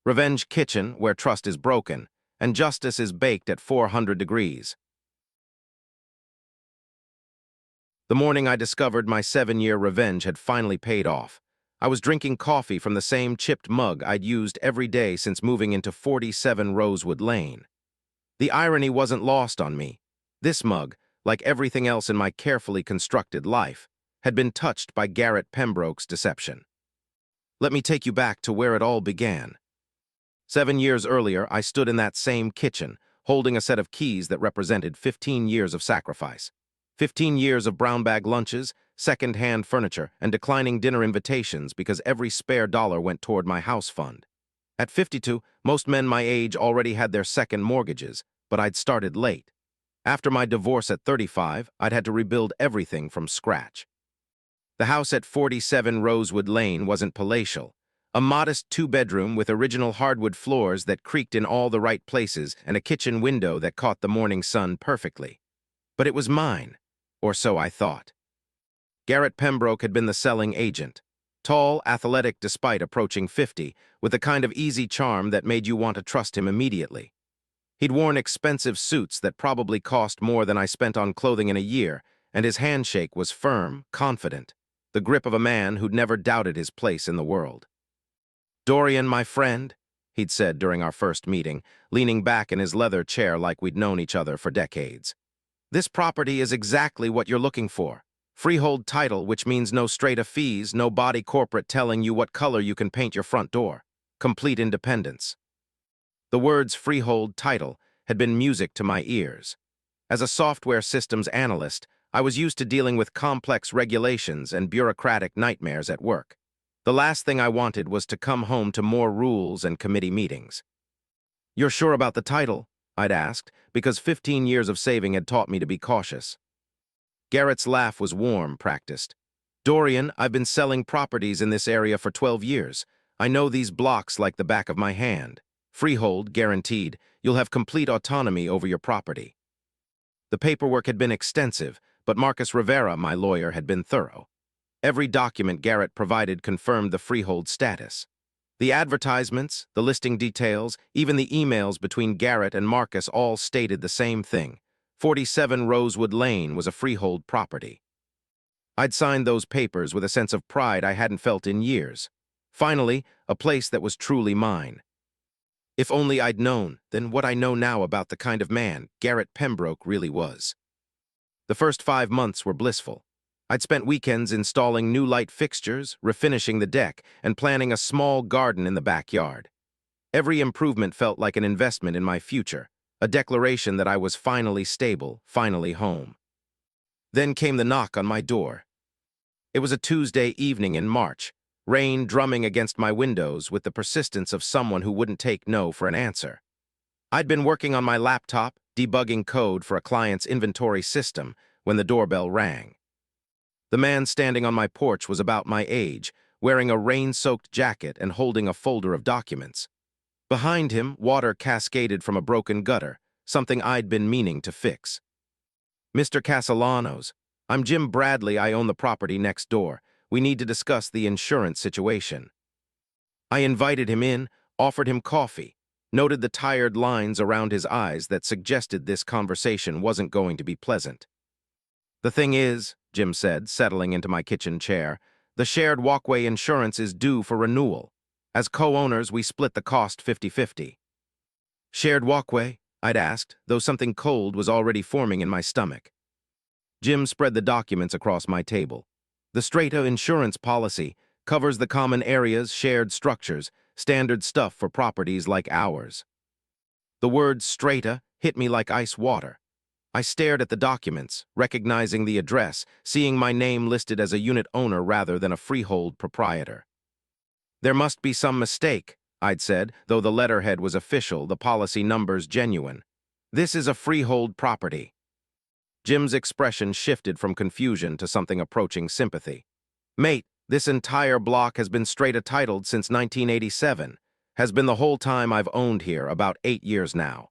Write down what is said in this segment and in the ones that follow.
Revenge kitchen, where trust is broken, and justice is baked at 400 degrees. The morning I discovered my 7-year revenge had finally paid off. I was drinking coffee from the same chipped mug I'd used every day since moving into 47 Rosewood Lane. The irony wasn't lost on me. This mug, like everything else in my carefully constructed life, had been touched by Garrett Pembroke's deception. Let me take you back to where it all began. 7 years earlier, I stood in that same kitchen, holding a set of keys that represented 15 years of sacrifice. 15 years of brown bag lunches, second-hand furniture, and declining dinner invitations because every spare dollar went toward my house fund. At 52, most men my age already had their second mortgages, but I'd started late. After my divorce at 35, I'd had to rebuild everything from scratch. The house at 47 Rosewood Lane wasn't palatial. A modest 2-bedroom with original hardwood floors that creaked in all the right places and a kitchen window that caught the morning sun perfectly. But it was mine, or so I thought. Garrett Pembroke had been the selling agent. Tall, athletic despite approaching 50, with the kind of easy charm that made you want to trust him immediately. He'd worn expensive suits that probably cost more than I spent on clothing in a year, and his handshake was firm, confident, the grip of a man who'd never doubted his place in the world. "Dorian, my friend," he'd said during our first meeting, leaning back in his leather chair like we'd known each other for decades. "This property is exactly what you're looking for. Freehold title, which means no straight of fees, no body corporate telling you what color you can paint your front door. Complete independence." The words freehold title had been music to my ears. As a software systems analyst, I was used to dealing with complex regulations and bureaucratic nightmares at work. The last thing I wanted was to come home to more rules and committee meetings. "You're sure about the title?" I'd asked, because 15 years of saving had taught me to be cautious. Garrett's laugh was warm, practiced. "Dorian, I've been selling properties in this area for 12 years. I know these blocks like the back of my hand. Freehold, guaranteed. You'll have complete autonomy over your property." The paperwork had been extensive, but Marcus Rivera, my lawyer, had been thorough. Every document Garrett provided confirmed the freehold status. The advertisements, the listing details, even the emails between Garrett and Marcus all stated the same thing. 47 Rosewood Lane was a freehold property. I'd signed those papers with a sense of pride I hadn't felt in years. Finally, a place that was truly mine. If only I'd known, then what I know now about the kind of man Garrett Pembroke really was. The first 5 months were blissful. I'd spent weekends installing new light fixtures, refinishing the deck, and planning a small garden in the backyard. Every improvement felt like an investment in my future, a declaration that I was finally stable, finally home. Then came the knock on my door. It was a Tuesday evening in March, rain drumming against my windows with the persistence of someone who wouldn't take no for an answer. I'd been working on my laptop, debugging code for a client's inventory system, when the doorbell rang. The man standing on my porch was about my age, wearing a rain-soaked jacket and holding a folder of documents. Behind him, water cascaded from a broken gutter, something I'd been meaning to fix. "Mr. Castellanos, I'm Jim Bradley. I own the property next door. We need to discuss the insurance situation." I invited him in, offered him coffee, noted the tired lines around his eyes that suggested this conversation wasn't going to be pleasant. "The thing is," Jim said, settling into my kitchen chair, "the shared walkway insurance is due for renewal. As co-owners, we split the cost 50-50. "Shared walkway?" I'd asked, though something cold was already forming in my stomach. Jim spread the documents across my table. "The strata insurance policy covers the common areas, shared structures, standard stuff for properties like ours." The word strata hit me like ice water. I stared at the documents, recognizing the address, seeing my name listed as a unit owner rather than a freehold proprietor. "There must be some mistake," I'd said, though the letterhead was official, the policy numbers genuine. "This is a freehold property." Jim's expression shifted from confusion to something approaching sympathy. "Mate, this entire block has been strata titled since 1987. Has been the whole time I've owned here, about 8 years now."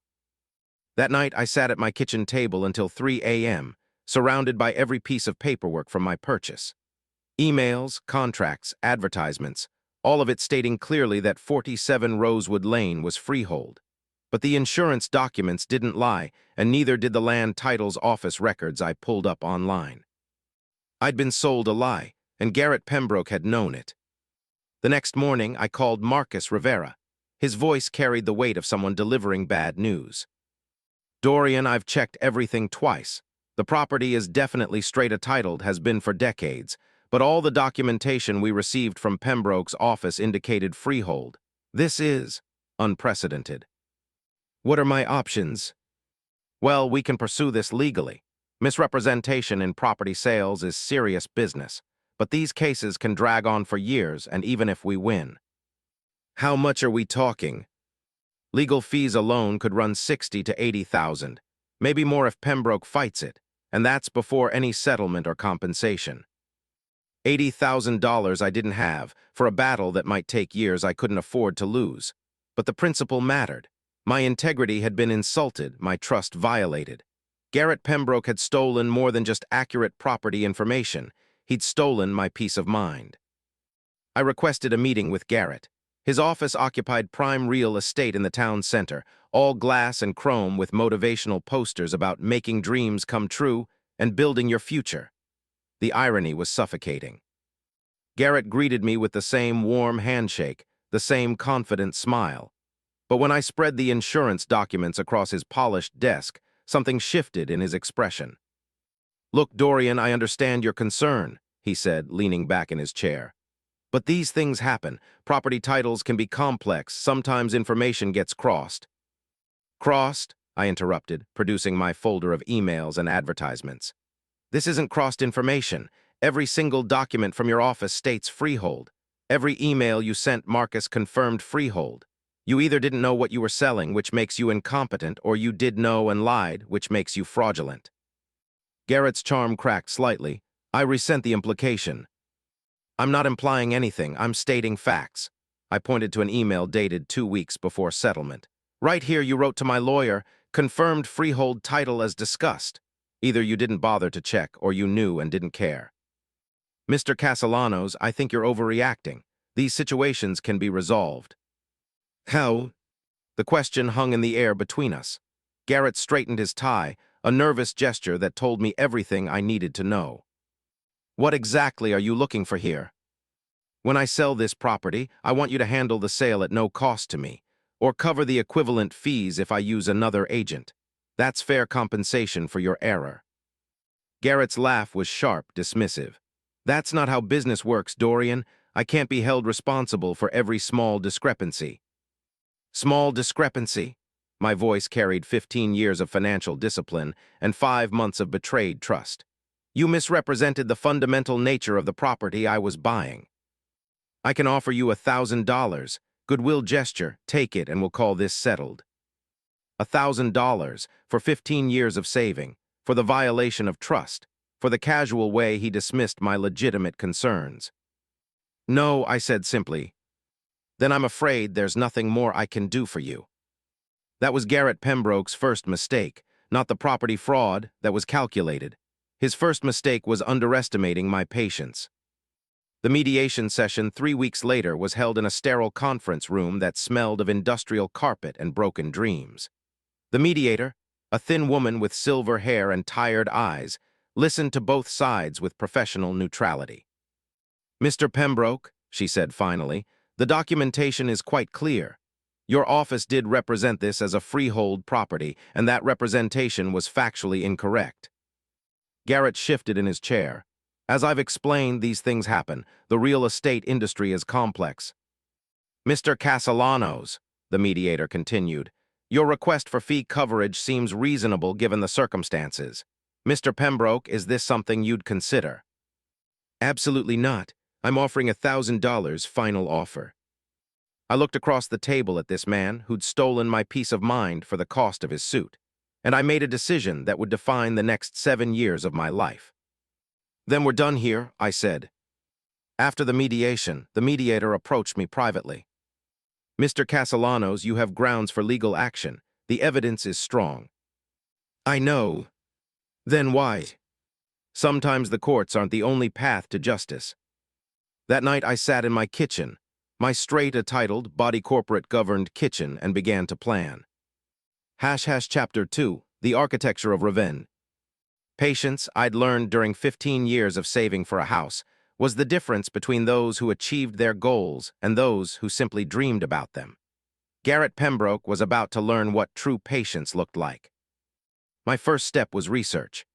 That night, I sat at my kitchen table until 3 a.m., surrounded by every piece of paperwork from my purchase. Emails, contracts, advertisements, all of it stating clearly that 47 Rosewood Lane was freehold. But the insurance documents didn't lie, and neither did the land titles office records I pulled up online. I'd been sold a lie, and Garrett Pembroke had known it. The next morning, I called Marcus Rivera. His voice carried the weight of someone delivering bad news. Dorian, I've checked everything twice. The property is definitely straight-a-titled, has been for decades, but all the documentation we received from Pembroke's office indicated freehold. This is unprecedented. What are my options? Well, we can pursue this legally. Misrepresentation in property sales is serious business, but these cases can drag on for years, and even if we win. How much are we talking? Legal fees alone could run $60,000 to $80,000, maybe more if Pembroke fights it, and that's before any settlement or compensation. $80,000 I didn't have for a battle that might take years I couldn't afford to lose. But the principle mattered. My integrity had been insulted, my trust violated. Garrett Pembroke had stolen more than just accurate property information. He'd stolen my peace of mind. I requested a meeting with Garrett. His office occupied prime real estate in the town center, all glass and chrome with motivational posters about making dreams come true and building your future. The irony was suffocating. Garrett greeted me with the same warm handshake, the same confident smile. But when I spread the insurance documents across his polished desk, something shifted in his expression. "Look, Dorian, I understand your concern," he said, leaning back in his chair. "But these things happen. Property titles can be complex. Sometimes information gets crossed." "Crossed?" I interrupted, producing my folder of emails and advertisements. "This isn't crossed information. Every single document from your office states freehold. Every email you sent Marcus confirmed freehold. You either didn't know what you were selling, which makes you incompetent, or you did know and lied, which makes you fraudulent." Garrett's charm cracked slightly. I resent the implication. "I'm not implying anything. I'm stating facts." I pointed to an email dated 2 weeks before settlement. "Right here you wrote to my lawyer, confirmed freehold title as discussed. Either you didn't bother to check, or you knew and didn't care." "Mr. Castellanos, I think you're overreacting. These situations can be resolved." "How?" The question hung in the air between us. Garrett straightened his tie, a nervous gesture that told me everything I needed to know. "What exactly are you looking for here?" "When I sell this property, I want you to handle the sale at no cost to me, or cover the equivalent fees if I use another agent. That's fair compensation for your error." Garrett's laugh was sharp, dismissive. "That's not how business works, Dorian. I can't be held responsible for every small discrepancy." "Small discrepancy?" My voice carried 15 years of financial discipline and 5 months of betrayed trust. "You misrepresented the fundamental nature of the property I was buying." "I can offer you $1,000. Goodwill gesture, take it and we'll call this settled." $1,000 for 15 years of saving, for the violation of trust, for the casual way he dismissed my legitimate concerns. "No," I said simply. "Then I'm afraid there's nothing more I can do for you." That was Garrett Pembroke's first mistake, not the property fraud that was calculated. His first mistake was underestimating my patience. The mediation session 3 weeks later was held in a sterile conference room that smelled of industrial carpet and broken dreams. The mediator, a thin woman with silver hair and tired eyes, listened to both sides with professional neutrality. "Mr. Pembroke," she said finally, "the documentation is quite clear. Your office did represent this as a freehold property, and that representation was factually incorrect." Garrett shifted in his chair. "As I've explained, these things happen. The real estate industry is complex." "Mr. Castellanos," the mediator continued, "your request for fee coverage seems reasonable given the circumstances. Mr. Pembroke, is this something you'd consider?" "Absolutely not. I'm offering $1,000 final offer." I looked across the table at this man who'd stolen my peace of mind for the cost of his suit, and I made a decision that would define the next 7 years of my life. "Then we're done here," I said. After the mediation, the mediator approached me privately. "Mr. Castellanos, you have grounds for legal action. The evidence is strong." "I know. Then why?" "Sometimes the courts aren't the only path to justice." That night I sat in my kitchen, my straight-titled, body-corporate-governed kitchen and began to plan. Chapter 2, The Architecture of Revenge. Patience, I'd learned during 15 years of saving for a house, was the difference between those who achieved their goals and those who simply dreamed about them. Garrett Pembroke was about to learn what true patience looked like. My first step was research.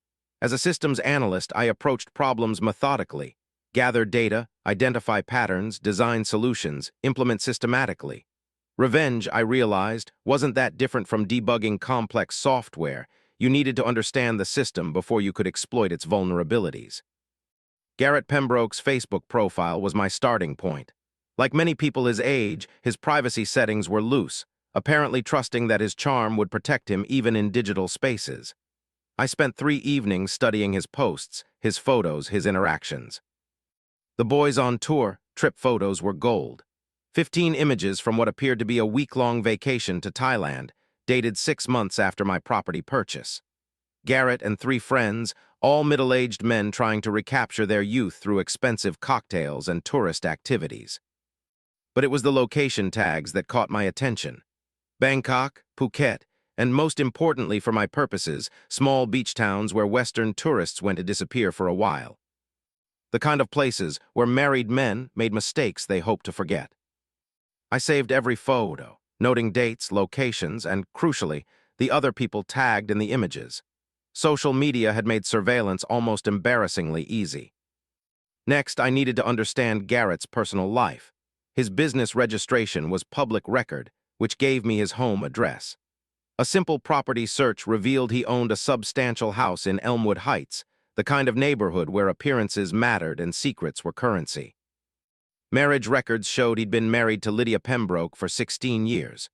As a systems analyst, I approached problems methodically, gathered data, identify patterns, design solutions, implement systematically. Revenge, I realized, wasn't that different from debugging complex software. You needed to understand the system before you could exploit its vulnerabilities. Garrett Pembroke's Facebook profile was my starting point. Like many people his age, his privacy settings were loose, apparently trusting that his charm would protect him even in digital spaces. I spent 3 evenings studying his posts, his photos, his interactions. The boys on tour, trip photos were gold. 15 images from what appeared to be a week-long vacation to Thailand, dated 6 months after my property purchase. Garrett and 3 friends, all middle-aged men trying to recapture their youth through expensive cocktails and tourist activities. But it was the location tags that caught my attention. Bangkok, Phuket, and most importantly for my purposes, small beach towns where Western tourists went to disappear for a while. The kind of places where married men made mistakes they hoped to forget. I saved every photo, noting dates, locations, and, crucially, the other people tagged in the images. Social media had made surveillance almost embarrassingly easy. Next, I needed to understand Garrett's personal life. His business registration was public record, which gave me his home address. A simple property search revealed he owned a substantial house in Elmwood Heights, the kind of neighborhood where appearances mattered and secrets were currency. Marriage records showed he'd been married to Lydia Pembroke for 16 years.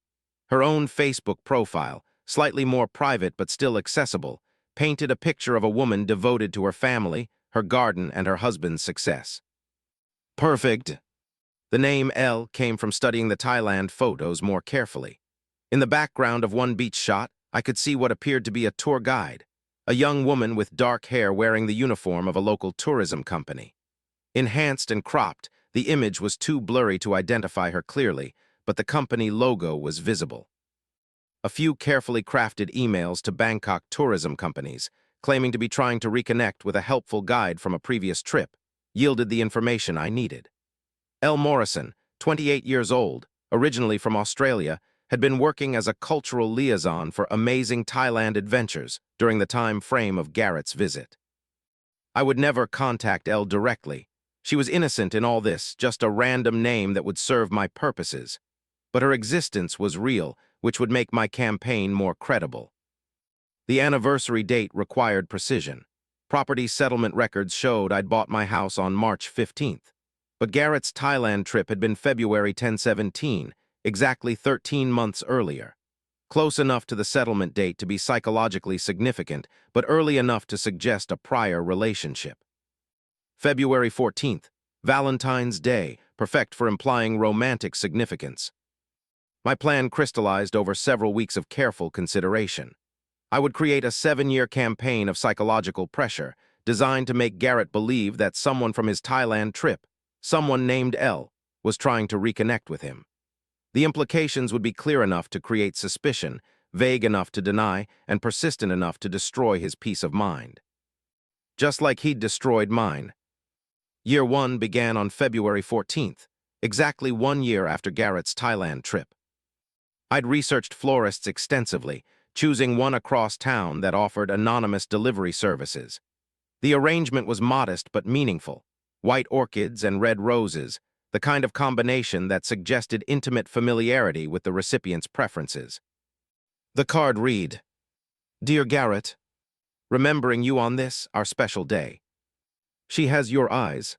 Her own Facebook profile, slightly more private but still accessible, painted a picture of a woman devoted to her family, her garden, and her husband's success. Perfect. The name Elle came from studying the Thailand photos more carefully. In the background of one beach shot, I could see what appeared to be a tour guide, a young woman with dark hair wearing the uniform of a local tourism company. Enhanced and cropped, the image was too blurry to identify her clearly, but the company logo was visible. A few carefully crafted emails to Bangkok tourism companies, claiming to be trying to reconnect with a helpful guide from a previous trip, yielded the information I needed. Elle Morrison, 28 years old, originally from Australia, had been working as a cultural liaison for Amazing Thailand Adventures during the time frame of Garrett's visit. I would never contact Elle directly. She was innocent in all this, just a random name that would serve my purposes. But her existence was real, which would make my campaign more credible. The anniversary date required precision. Property settlement records showed I'd bought my house on March 15th. But Garrett's Thailand trip had been February 10/17, exactly 13 months earlier. Close enough to the settlement date to be psychologically significant, but early enough to suggest a prior relationship. February 14th, Valentine's Day, perfect for implying romantic significance. My plan crystallized over several weeks of careful consideration. I would create a 7-year campaign of psychological pressure, designed to make Garrett believe that someone from his Thailand trip, someone named Elle, was trying to reconnect with him. The implications would be clear enough to create suspicion, vague enough to deny, and persistent enough to destroy his peace of mind. Just like he'd destroyed mine. Year 1 began on February 14th, exactly 1 year after Garrett's Thailand trip. I'd researched florists extensively, choosing one across town that offered anonymous delivery services. The arrangement was modest but meaningful. White orchids and red roses, the kind of combination that suggested intimate familiarity with the recipient's preferences. The card read, "Dear Garrett, remembering you on this, our special day. She has your eyes.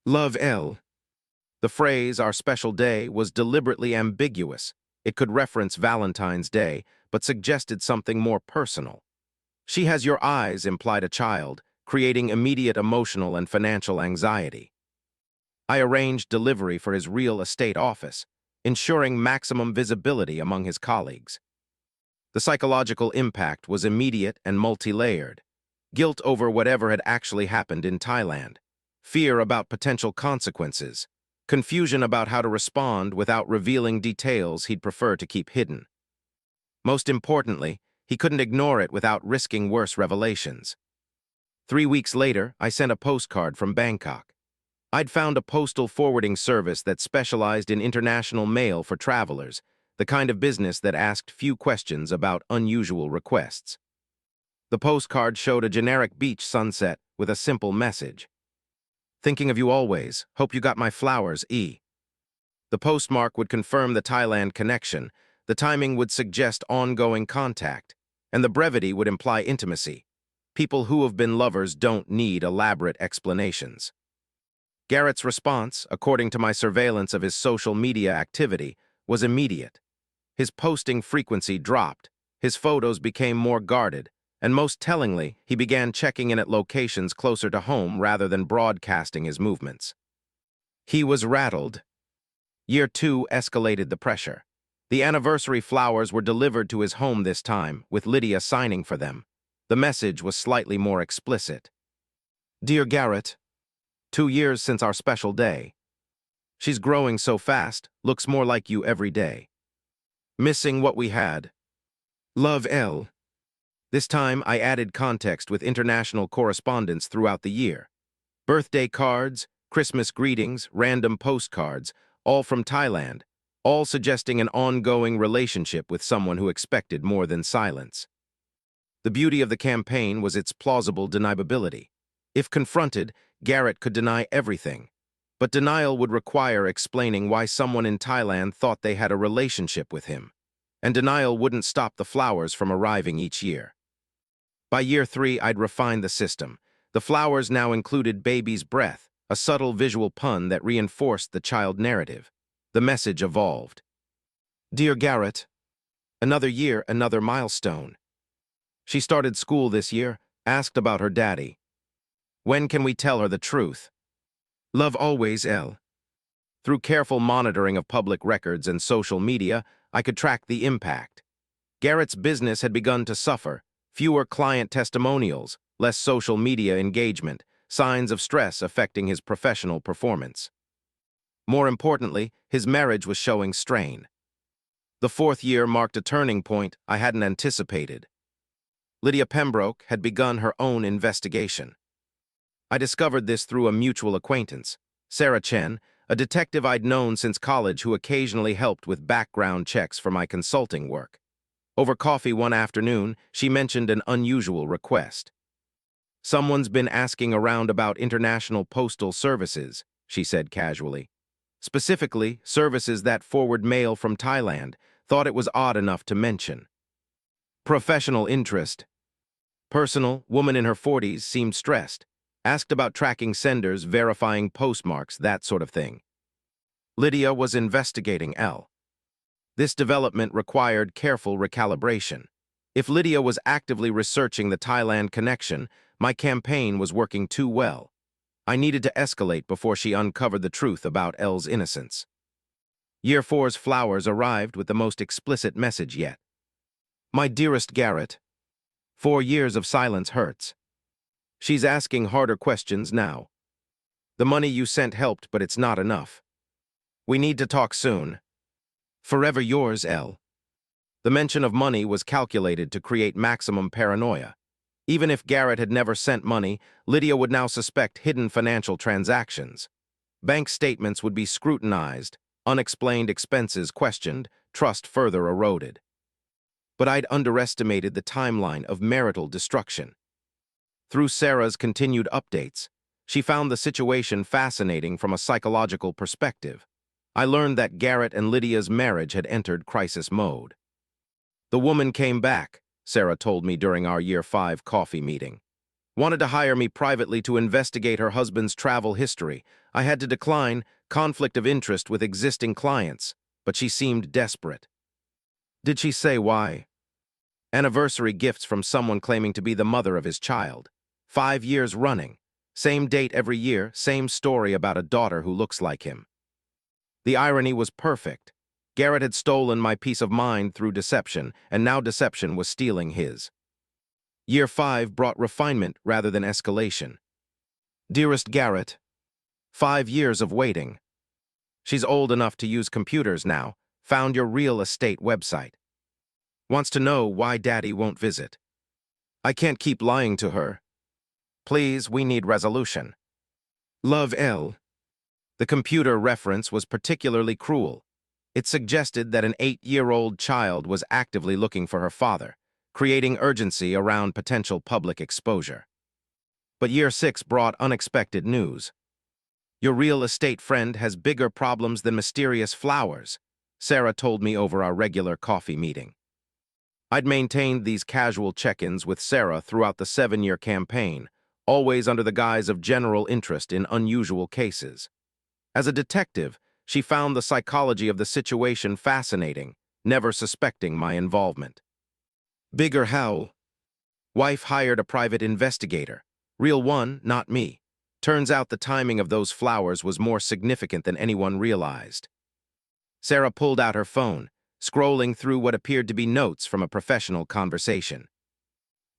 Love Elle." The phrase, "our special day," was deliberately ambiguous. It could reference Valentine's Day, but suggested something more personal. "She has your eyes," implied a child, creating immediate emotional and financial anxiety. I arranged delivery for his real estate office, ensuring maximum visibility among his colleagues. The psychological impact was immediate and multi-layered. Guilt over whatever had actually happened in Thailand. Fear about potential consequences. confusion about how to respond without revealing details he'd prefer to keep hidden. Most importantly, he couldn't ignore it without risking worse revelations. 3 weeks later, I sent a postcard from Bangkok. I'd found a postal forwarding service that specialized in international mail for travelers, the kind of business that asked few questions about unusual requests. The postcard showed a generic beach sunset with a simple message. "Thinking of you always. Hope you got my flowers, E." The postmark would confirm the Thailand connection, the timing would suggest ongoing contact, and the brevity would imply intimacy. People who have been lovers don't need elaborate explanations. Garrett's response, according to my surveillance of his social media activity, was immediate. His posting frequency dropped, his photos became more guarded, and most tellingly, he began checking in at locations closer to home rather than broadcasting his movements. He was rattled. Year 2 escalated the pressure. The anniversary flowers were delivered to his home this time, with Lydia signing for them. The message was slightly more explicit. "Dear Garrett, 2 years since our special day. She's growing so fast, looks more like you every day. Missing what we had. Love, L." This time, I added context with international correspondence throughout the year. Birthday cards, Christmas greetings, random postcards, all from Thailand, all suggesting an ongoing relationship with someone who expected more than silence. The beauty of the campaign was its plausible deniability. If confronted, Garrett could deny everything, but denial would require explaining why someone in Thailand thought they had a relationship with him, and denial wouldn't stop the flowers from arriving each year. By year 3, I'd refined the system. The flowers now included baby's breath, a subtle visual pun that reinforced the child narrative. The message evolved. "Dear Garrett, another year, another milestone. She started school this year, asked about her daddy. When can we tell her the truth? Love always, L." Through careful monitoring of public records and social media, I could track the impact. Garrett's business had begun to suffer, fewer client testimonials, less social media engagement, signs of stress affecting his professional performance. More importantly, his marriage was showing strain. The 4th year marked a turning point I hadn't anticipated. Lydia Pembroke had begun her own investigation. I discovered this through a mutual acquaintance, Sarah Chen, a detective I'd known since college who occasionally helped with background checks for my consulting work. Over coffee one afternoon, she mentioned an unusual request. "Someone's been asking around about international postal services," she said casually. "Specifically, services that forward mail from Thailand. Thought it was odd enough to mention." Professional interest. Personal, woman in her 40s, seemed stressed. Asked about tracking senders, verifying postmarks, that sort of thing. Lydia was investigating L. This development required careful recalibration. If Lydia was actively researching the Thailand connection, my campaign was working too well. I needed to escalate before she uncovered the truth about L's innocence. Year 4's flowers arrived with the most explicit message yet. "My dearest Garrett, 4 years of silence hurts. She's asking harder questions now. The money you sent helped, but it's not enough. We need to talk soon. Forever yours, L." The mention of money was calculated to create maximum paranoia. Even if Garrett had never sent money, Lydia would now suspect hidden financial transactions. Bank statements would be scrutinized, unexplained expenses questioned, trust further eroded. But I'd underestimated the timeline of marital destruction. Through Sarah's continued updates, she found the situation fascinating from a psychological perspective. I learned that Garrett and Lydia's marriage had entered crisis mode. "The woman came back," Sarah told me during our Year 5 coffee meeting. "Wanted to hire me privately to investigate her husband's travel history. I had to decline, conflict of interest with existing clients, but she seemed desperate." "Did she say why?" "Anniversary gifts from someone claiming to be the mother of his child. 5 years running. Same date every year, same story about a daughter who looks like him." The irony was perfect. Garrett had stolen my peace of mind through deception, and now deception was stealing his. Year 5 brought refinement rather than escalation. "Dearest Garrett, 5 years of waiting. She's old enough to use computers now. Found your real estate website. Wants to know why Daddy won't visit. I can't keep lying to her. Please, we need resolution. Love L. The computer reference was particularly cruel. It suggested that an 8-year-old child was actively looking for her father, creating urgency around potential public exposure. But year 6 brought unexpected news. Your real estate friend has bigger problems than mysterious flowers, Sarah told me over our regular coffee meeting. I'd maintained these casual check-ins with Sarah throughout the 7-year campaign, always under the guise of general interest in unusual cases. As a detective, she found the psychology of the situation fascinating, never suspecting my involvement. Bigger how? Wife hired a private investigator. Real one, not me. Turns out the timing of those flowers was more significant than anyone realized. Sarah pulled out her phone, scrolling through what appeared to be notes from a professional conversation.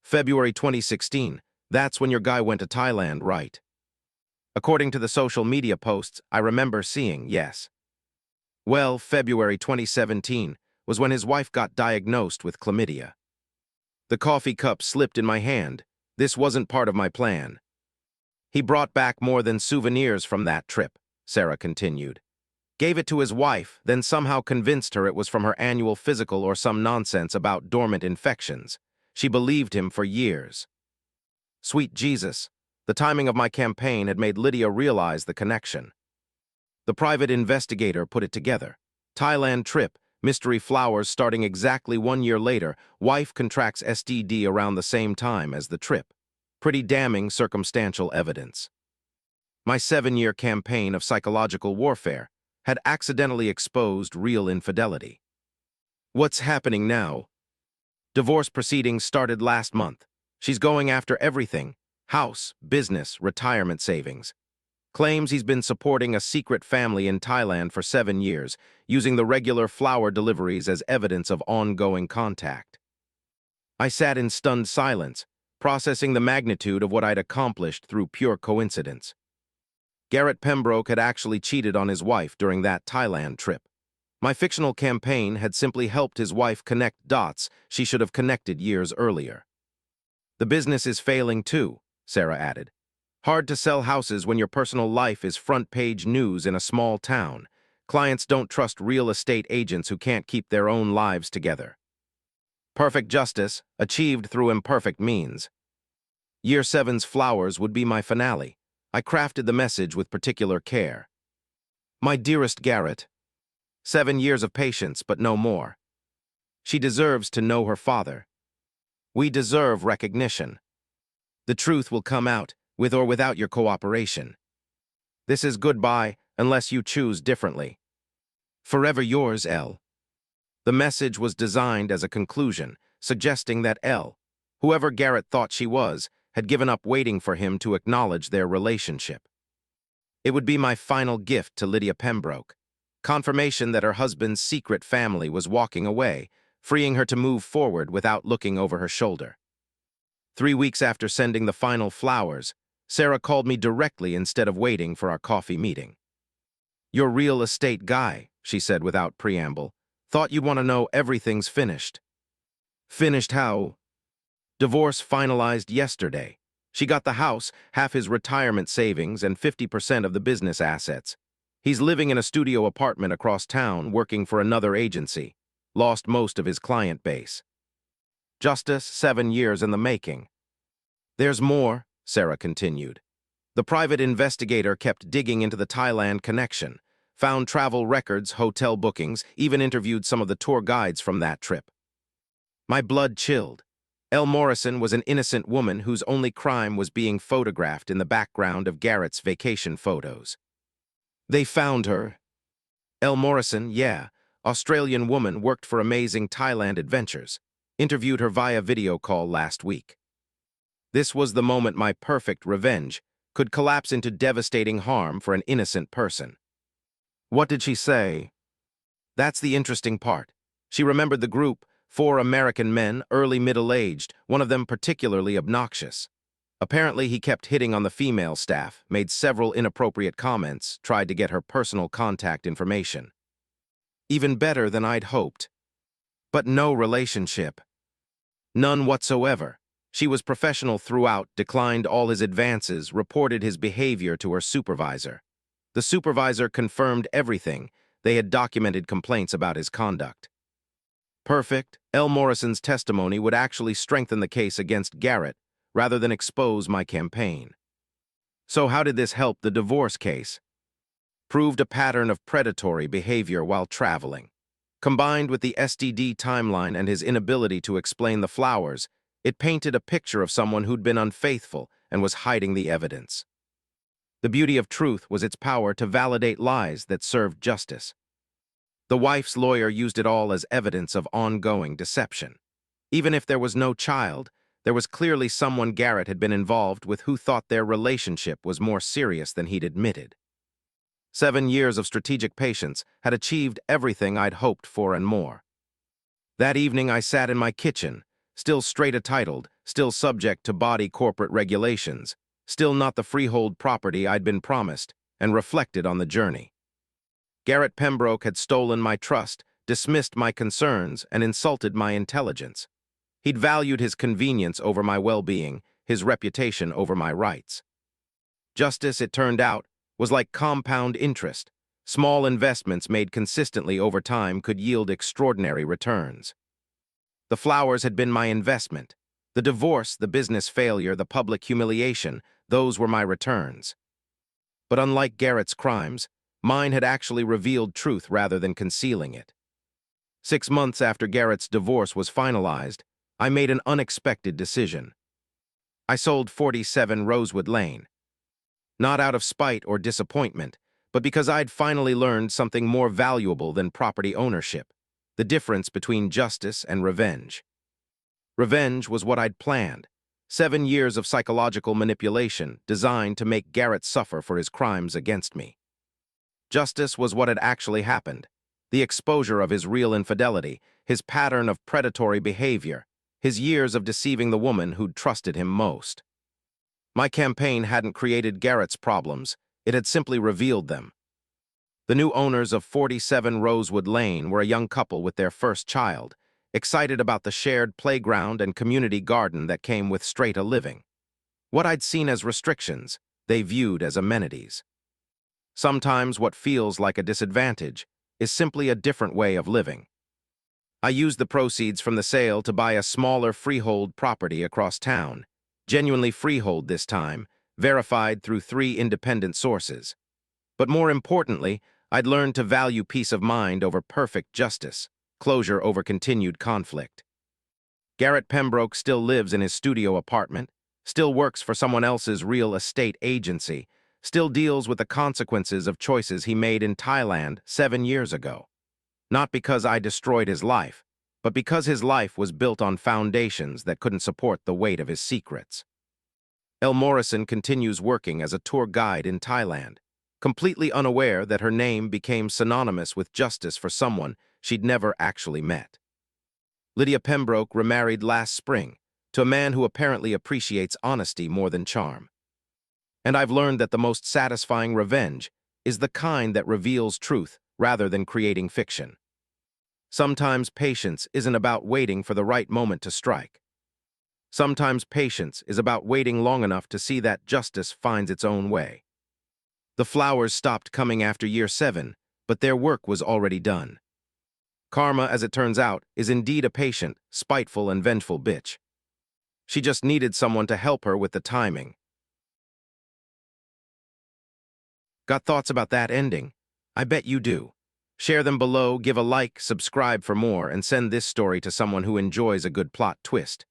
February 2016, that's when your guy went to Thailand, right? According to the social media posts, I remember seeing, yes. Well, February 2017 was when his wife got diagnosed with chlamydia. The coffee cup slipped in my hand. This wasn't part of my plan. He brought back more than souvenirs from that trip, Sarah continued. Gave it to his wife, then somehow convinced her it was from her annual physical or some nonsense about dormant infections. She believed him for years. Sweet Jesus, the timing of my campaign had made Lydia realize the connection. The private investigator put it together. Thailand trip, mystery flowers starting exactly 1 year later, wife contracts STD around the same time as the trip. Pretty damning circumstantial evidence. My 7-year campaign of psychological warfare had accidentally exposed real infidelity. What's happening now? Divorce proceedings started last month. She's going after everything: house, business, retirement savings. Claims he's been supporting a secret family in Thailand for 7 years, using the regular flower deliveries as evidence of ongoing contact. I sat in stunned silence, processing the magnitude of what I'd accomplished through pure coincidence. Garrett Pembroke had actually cheated on his wife during that Thailand trip. My fictional campaign had simply helped his wife connect dots she should have connected years earlier. The business is failing too, Sarah added. Hard to sell houses when your personal life is front-page news in a small town. Clients don't trust real estate agents who can't keep their own lives together. Perfect justice, achieved through imperfect means. Year 7's flowers would be my finale. I crafted the message with particular care. My dearest Garrett, 7 years of patience, but no more. She deserves to know her father. We deserve recognition. The truth will come out, with or without your cooperation. This is goodbye, unless you choose differently. Forever yours, L. The message was designed as a conclusion, suggesting that L, whoever Garrett thought she was, had given up waiting for him to acknowledge their relationship. It would be my final gift to Lydia Pembroke, confirmation that her husband's secret family was walking away, freeing her to move forward without looking over her shoulder. 3 weeks after sending the final flowers, Sarah called me directly instead of waiting for our coffee meeting. Your real estate guy, she said without preamble, thought you'd want to know everything's finished. Finished how? Divorce finalized yesterday. She got the house, half his retirement savings, and 50% of the business assets. He's living in a studio apartment across town, working for another agency. Lost most of his client base. Justice, 7 years in the making. There's more, Sarah continued. The private investigator kept digging into the Thailand connection, found travel records, hotel bookings, even interviewed some of the tour guides from that trip. My blood chilled. Elle Morrison was an innocent woman whose only crime was being photographed in the background of Garrett's vacation photos. They found her. Elle Morrison, yeah, Australian woman, worked for Amazing Thailand Adventures. Interviewed her via video call last week. This was the moment my perfect revenge could collapse into devastating harm for an innocent person. What did she say? That's the interesting part. She remembered the group, 4 American men, early middle-aged, one of them particularly obnoxious. Apparently, he kept hitting on the female staff, made several inappropriate comments, tried to get her personal contact information. Even better than I'd hoped. But no relationship. None whatsoever. She was professional throughout, declined all his advances, reported his behavior to her supervisor. The supervisor confirmed everything. They had documented complaints about his conduct. Perfect. L. Morrison's testimony would actually strengthen the case against Garrett, rather than expose my campaign. So how did this help the divorce case? Proved a pattern of predatory behavior while traveling. Combined with the STD timeline and his inability to explain the flowers, it painted a picture of someone who'd been unfaithful and was hiding the evidence. The beauty of truth was its power to validate lies that served justice. The wife's lawyer used it all as evidence of ongoing deception. Even if there was no child, there was clearly someone Garrett had been involved with who thought their relationship was more serious than he'd admitted. 7 years of strategic patience had achieved everything I'd hoped for and more. That evening I sat in my kitchen, still straight-a-titled, still subject to body corporate regulations, still not the freehold property I'd been promised, and reflected on the journey. Garrett Pembroke had stolen my trust, dismissed my concerns, and insulted my intelligence. He'd valued his convenience over my well-being, his reputation over my rights. Justice, it turned out, was like compound interest. Small investments made consistently over time could yield extraordinary returns. The flowers had been my investment. The divorce, the business failure, the public humiliation, those were my returns. But unlike Garrett's crimes, mine had actually revealed truth rather than concealing it. 6 months after Garrett's divorce was finalized, I made an unexpected decision. I sold 47 Rosewood Lane. Not out of spite or disappointment, but because I'd finally learned something more valuable than property ownership, the difference between justice and revenge. Revenge was what I'd planned. 7 years of psychological manipulation designed to make Garrett suffer for his crimes against me. Justice was what had actually happened. The exposure of his real infidelity, his pattern of predatory behavior, his years of deceiving the woman who'd trusted him most. My campaign hadn't created Garrett's problems, it had simply revealed them. The new owners of 47 Rosewood Lane were a young couple with their first child, excited about the shared playground and community garden that came with straight-a living. What I'd seen as restrictions, they viewed as amenities. Sometimes what feels like a disadvantage is simply a different way of living. I used the proceeds from the sale to buy a smaller freehold property across town, genuinely freehold this time, verified through 3 independent sources. But more importantly, I'd learned to value peace of mind over perfect justice, closure over continued conflict. Garrett Pembroke still lives in his studio apartment, still works for someone else's real estate agency, still deals with the consequences of choices he made in Thailand 7 years ago. Not because I destroyed his life, but because his life was built on foundations that couldn't support the weight of his secrets. L. Morrison continues working as a tour guide in Thailand, completely unaware that her name became synonymous with justice for someone she'd never actually met. Lydia Pembroke remarried last spring to a man who apparently appreciates honesty more than charm. And I've learned that the most satisfying revenge is the kind that reveals truth rather than creating fiction. Sometimes patience isn't about waiting for the right moment to strike. Sometimes patience is about waiting long enough to see that justice finds its own way. The flowers stopped coming after year 7, but their work was already done. Karma, as it turns out, is indeed a patient, spiteful, and vengeful bitch. She just needed someone to help her with the timing. Got thoughts about that ending? I bet you do. Share them below, give a like, subscribe for more, and send this story to someone who enjoys a good plot twist.